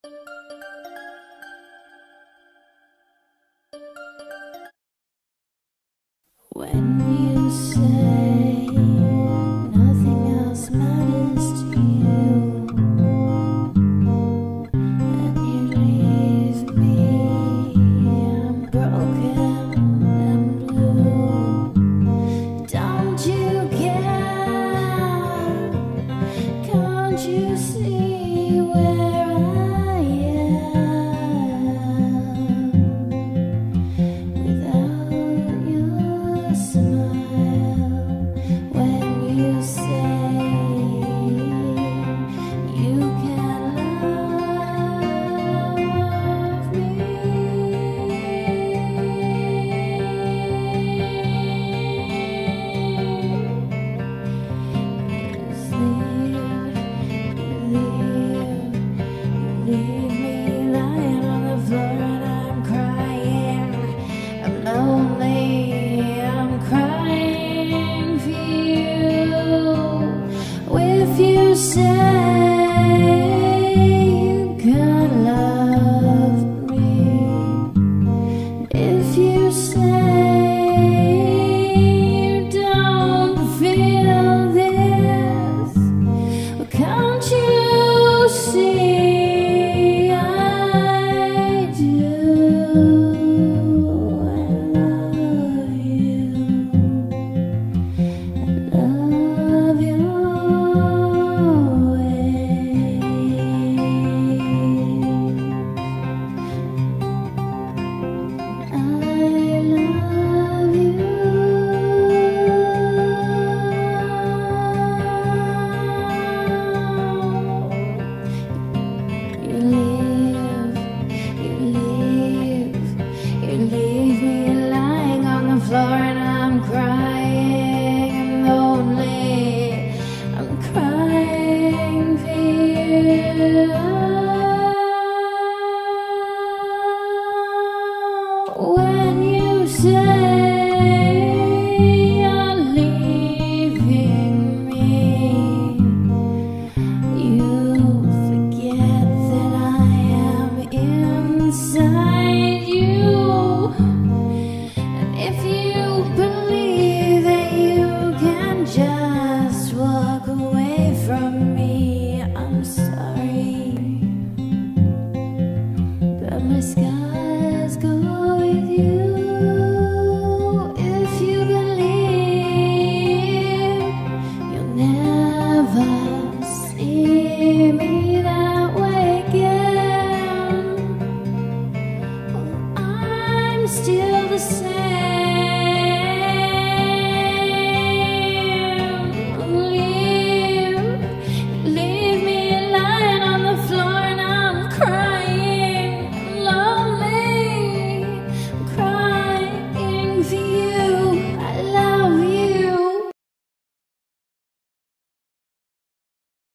When you say nothing else matters to you, and you leave me, I'm broken and blue. Don't you care? Can't you see where I am without your smile? When you say you can love me, leave me lying on the floor and I'm crying. I'm lonely, I'm crying for you. If you say you can love me, if you say you don't feel this, well, can't you see I do? I love you. I love your ways. I love you. You leave me lying on the floor and I'm crying. I'm lonely, I'm crying for you. When you say you're leaving me, you forget that I am inside you. And if you believe that you can just walk away from me, I'm sorry, but my sky